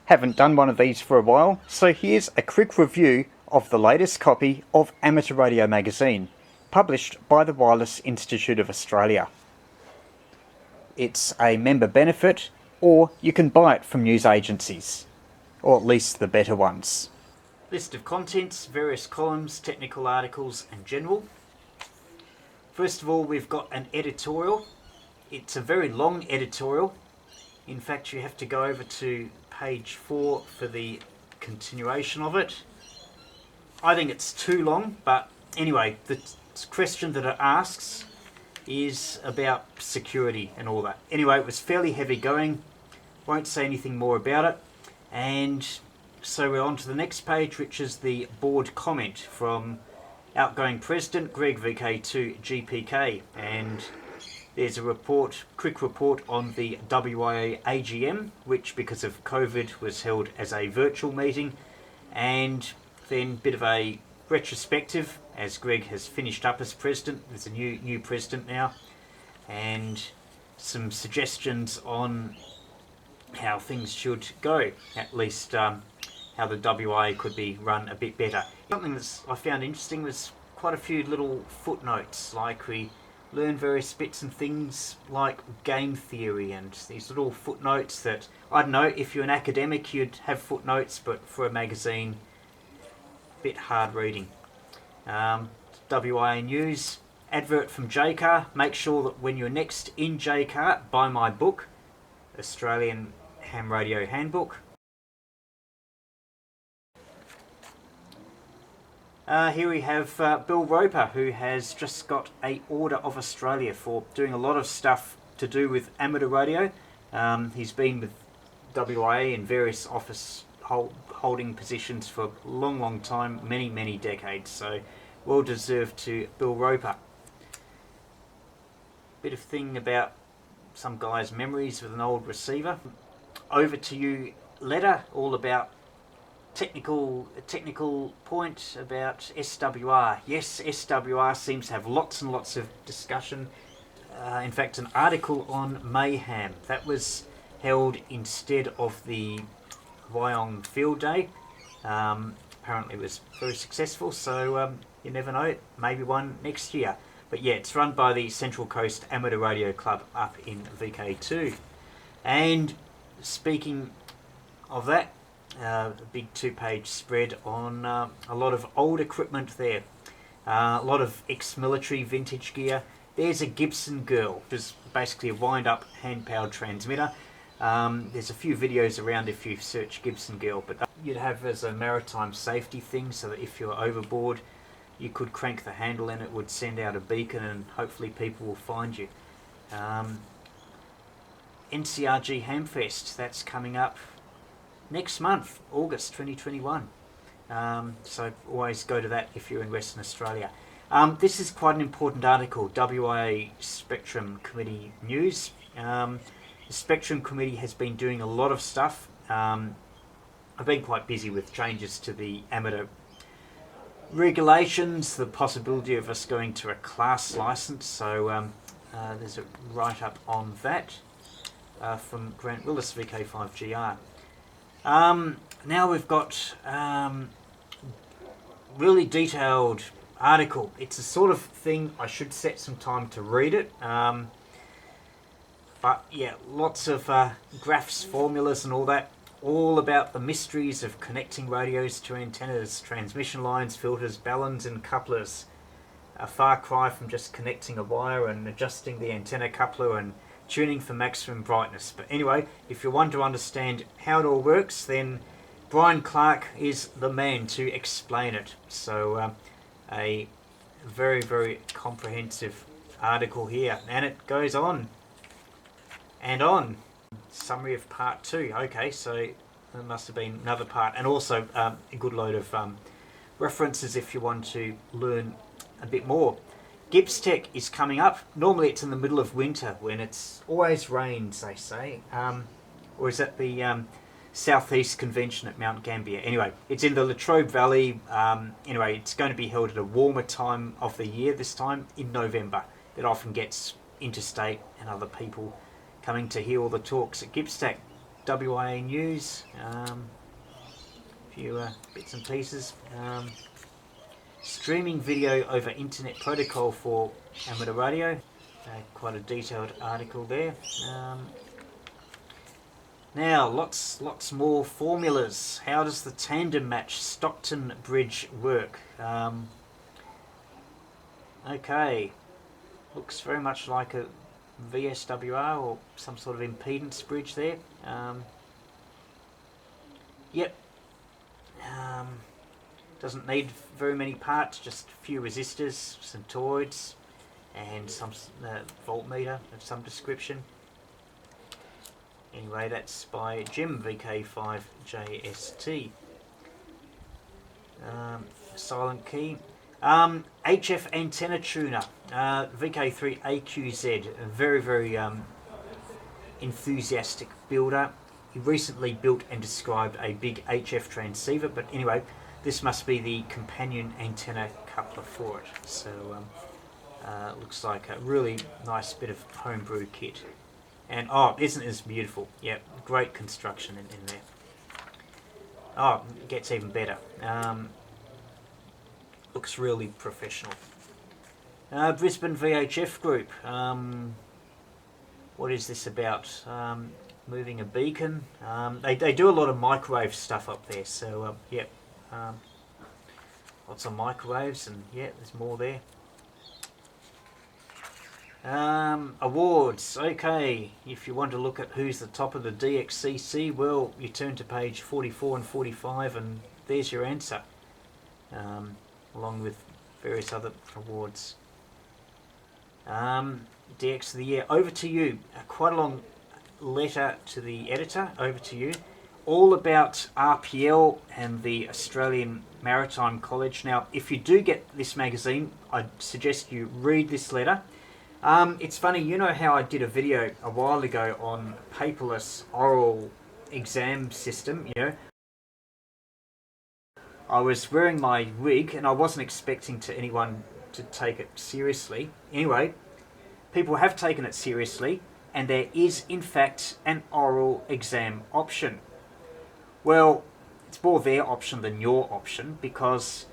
Haven't done one of these for a while, so here's a quick review of the latest copy of Amateur Radio magazine, published by the Wireless Institute of Australia. It's a member benefit, or you can buy it from news agencies, or at least the better ones. List of contents, various columns, technical articles and general. First of all, we've got an editorial. It's a very long editorial. In fact, you have to go over to page 4 for the continuation of it. I think it's too long, but anyway, the question that it asks is about security and all that. Anyway, it was fairly heavy going. Won't say anything more about it. And so we're on to the next page, which is the board comment from outgoing president Greg VK3YE, and there's a report, quick report on the WIA AGM, which because of COVID was held as a virtual meeting, and then a bit of a retrospective as Greg has finished up as president. There's a new president now, and some suggestions on how things should go, at least how the WIA could be run a bit better. Something that I found interesting was quite a few little footnotes, like we learn various bits and things like game theory and these little footnotes that, I don't know, if you're an academic you'd have footnotes, but for a magazine, a bit hard reading. WIA News, advert from JCAR. Make sure that when you're next in JCAR, buy my book, Australian Ham Radio Handbook. Here we have Bill Roper, who has just got a Order of Australia for doing a lot of stuff to do with amateur radio. He's been with WIA in various office holding positions for a long time, many decades, so well deserved to Bill Roper. Bit of thing about some guy's memories with an old receiver. Over to you letter, all about technical point about SWR. Yes, SWR seems to have lots and lots of discussion. In fact, an article on Mayhem that was held instead of the Wyong Field Day. Apparently it was very successful, so you never know, maybe one next year. But yeah, it's run by the Central Coast Amateur Radio Club up in VK2. And speaking of that, a big 2-page spread on a lot of old equipment there. A lot of ex-military vintage gear. There's a Gibson Girl, which is basically a wind-up hand-powered transmitter. There's a few videos around if you search Gibson Girl, but you'd have as a maritime safety thing, so that if you're overboard, you could crank the handle and it would send out a beacon and hopefully people will find you. NCRG Hamfest, that's coming up next month, August 2021. So always go to that if you're in Western Australia. This is quite an important article, WIA Spectrum Committee News. The Spectrum Committee has been doing a lot of stuff. I've been quite busy with changes to the amateur regulations, the possibility of us going to a class license, so there's a write-up on that from Grant Willis, VK5GR. Now we've got really detailed article. It's a sort of thing I should set some time to read it, but yeah, lots of graphs, formulas and all that, all about the mysteries of connecting radios to antennas, transmission lines, filters, ballons and couplers. A far cry from just connecting a wire and adjusting the antenna coupler and tuning for maximum brightness. But anyway, if you want to understand how it all works, then Brian Clark is the man to explain it. So a very comprehensive article here, and it goes on and on. Summary of part 2. Okay, so there must have been another part, and also a good load of references if you want to learn a bit more. Gibbs Tech is coming up. Normally it's in the middle of winter when it's always rains, they say. Or is that the Southeast Convention at Mount Gambier? Anyway, it's in the Latrobe Valley. Anyway, it's going to be held at a warmer time of the year, this time in November. That often gets interstate and other people coming to hear all the talks at Gibbs Tech. WIE news, a few bits and pieces. Streaming video over internet protocol for amateur radio. Quite a detailed article there. Now, lots more formulas. How does the tandem match Stockton Bridge work? Okay, looks very much like a VSWR or some sort of impedance bridge there. Yep. Doesn't need very many parts, just a few resistors, some toroids, and some voltmeter of some description. Anyway, that's by Jim VK3YE. Silent key. HF antenna tuner, VK3AQZ, a very enthusiastic builder. He recently built and described a big HF transceiver, but anyway, this must be the companion antenna coupler for it. So looks like a really nice bit of homebrew kit. And oh, isn't this beautiful? Yeah, great construction in there. Oh, it gets even better. Looks really professional. Brisbane VHF Group. What is this about? Moving a beacon. They do a lot of microwave stuff up there. So yep, lots of microwaves, and yeah, there's more there. Awards. Okay, if you want to look at who's the top of the DXCC, well, you turn to page 44 and 45, and there's your answer. Along with various other awards. DX of the Year, over to you. Quite a long letter to the editor, over to you. All about RPL and the Australian Maritime College. Now, if you do get this magazine, I'd suggest you read this letter. It's funny, you know how I did a video a while ago on paperless oral exam system, you know? I was wearing my wig and I wasn't expecting anyone to take it seriously. Anyway, people have taken it seriously, and there is in fact an oral exam option. Well, it's more their option than your option, because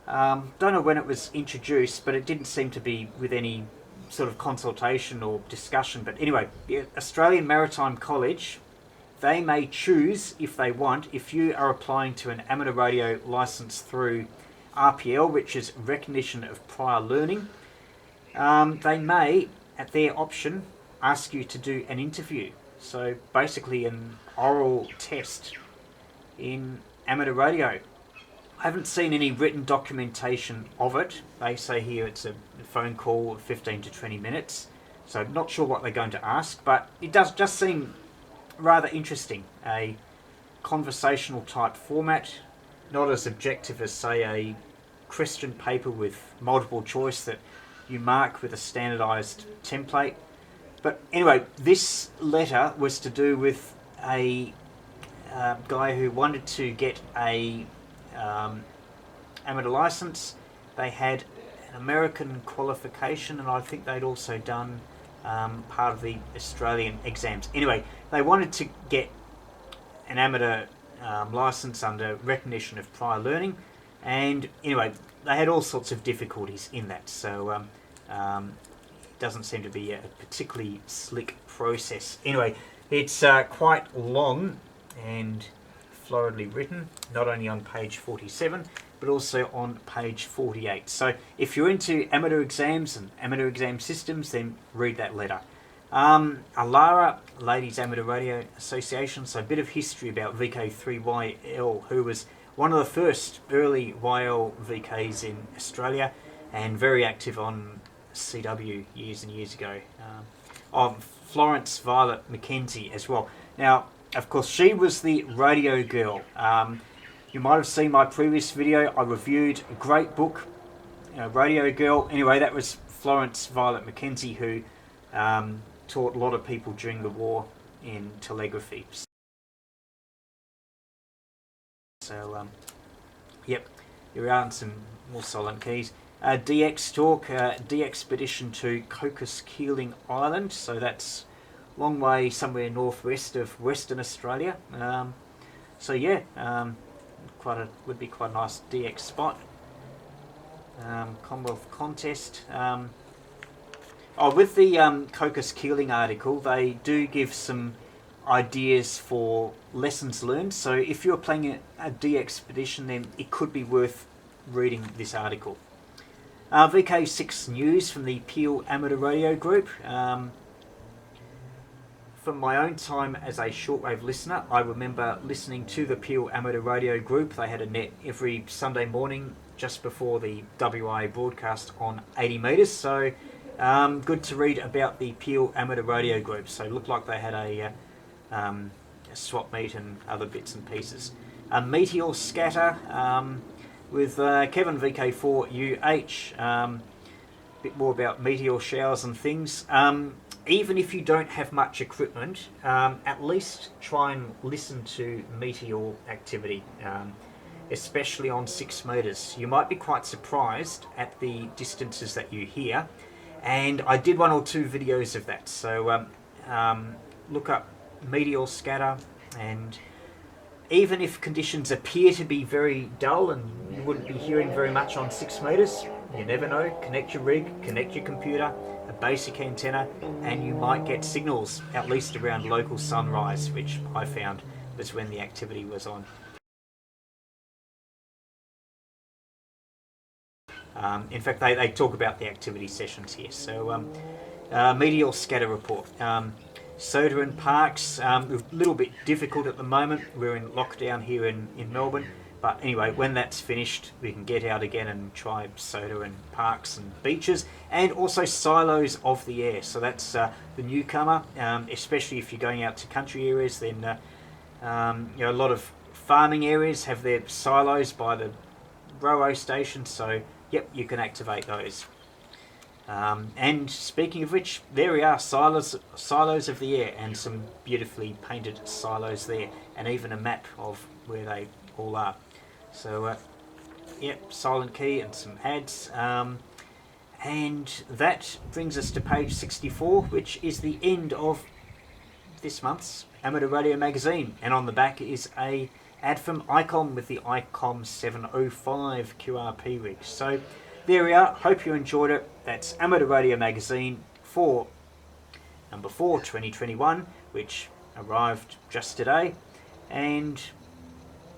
don't know when it was introduced, but it didn't seem to be with any sort of consultation or discussion. But anyway, the Australian Maritime College, they may choose, if they want, if you are applying to an amateur radio license through RPL, which is recognition of prior learning, they may, at their option, ask you to do an interview. So basically an oral test in amateur radio. I haven't seen any written documentation of it. They say here it's a phone call of 15 to 20 minutes. So not sure what they're going to ask, but it does just seem rather interesting. A conversational type format, not as objective as, say, a question paper with multiple choice that you mark with a standardized template. But anyway, this letter was to do with a guy who wanted to get a amateur license. They had an American qualification, and I think they'd also done part of the Australian exams. Anyway, they wanted to get an amateur license under recognition of prior learning, and anyway, they had all sorts of difficulties in that. So it doesn't seem to be a particularly slick process. Anyway, it's quite long and floridly written, not only on page 47 but also on page 48. So if you're into amateur exams and amateur exam systems, then read that letter. ALARA, Ladies Amateur Radio Association, so a bit of history about VK3YL, who was one of the first early YL VKs in Australia and very active on CW years and years ago. Florence Violet Mackenzie as well. Now, of course, she was the radio girl. You might have seen my previous video. I reviewed a great book, Radio Girl. Anyway, that was Florence Violet Mackenzie, who taught a lot of people during the war in telegraphy. So, yep, here are some more silent keys. DX talk, DXpedition to Cocos Keeling Island. So that's long way somewhere northwest of Western Australia. So yeah, would be quite a nice DX spot. Commonwealth contest. With the Cocos Keeling article, they do give some ideas for lessons learned. So if you're playing a DX expedition, then it could be worth reading this article. VK6 news from the Peel Amateur Radio Group. From my own time as a shortwave listener, I remember listening to the Peel Amateur Radio Group. They had a net every Sunday morning just before the WIA broadcast on 80 metres. So good to read about the Peel Amateur Radio Group. So it looked like they had a swap meet and other bits and pieces. A meteor scatter with Kevin VK3YE. Bit more about meteor showers and things. Even if you don't have much equipment, at least try and listen to meteor activity, especially on 6 metres. You might be quite surprised at the distances that you hear, and I did 1 or 2 videos of that. So look up meteor scatter, and even if conditions appear to be very dull and you wouldn't be hearing very much on 6 metres, you never know. Connect your rig, connect your computer, a basic antenna, and you might get signals, at least around local sunrise, which I found was when the activity was on. In fact, they talk about the activity sessions here. So, meteor scatter report. Soda and parks, a little bit difficult at the moment. We're in lockdown here in Melbourne. But anyway, when that's finished, we can get out again and try soda and parks and beaches, and also silos of the air. So that's the newcomer, especially if you're going out to country areas. Then a lot of farming areas have their silos by the railway station. So yep, you can activate those. And speaking of which, there we are, silos of the air, and some beautifully painted silos there, and even a map of where they all are. So yep, silent key and some ads, and that brings us to page 64, which is the end of this month's Amateur Radio magazine, and on the back is a ad from ICOM with the ICOM 705 QRP rig. So there we are, hope you enjoyed it. That's Amateur Radio magazine for number 4 2021, which arrived just today, and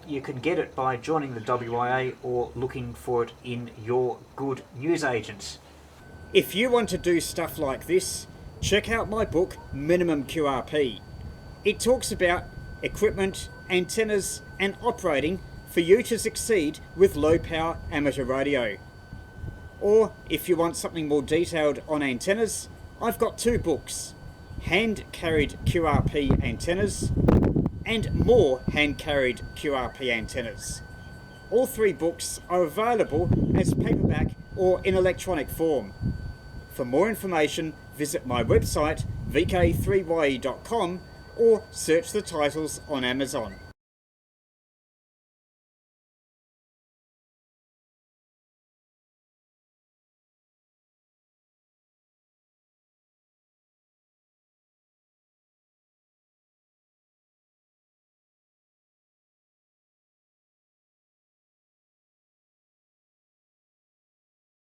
you can get it by joining the WIA or looking for it in your good newsagents. If you want to do stuff like this, check out my book Minimum QRP. It talks about equipment, antennas and operating for you to succeed with low power amateur radio. Or if you want something more detailed on antennas, I've got 2 books, Hand Carried QRP Antennas and More Hand Carried QRP Antennas. All 3 books are available as paperback or in electronic form. For more information, visit my website vk3ye.com or search the titles on Amazon.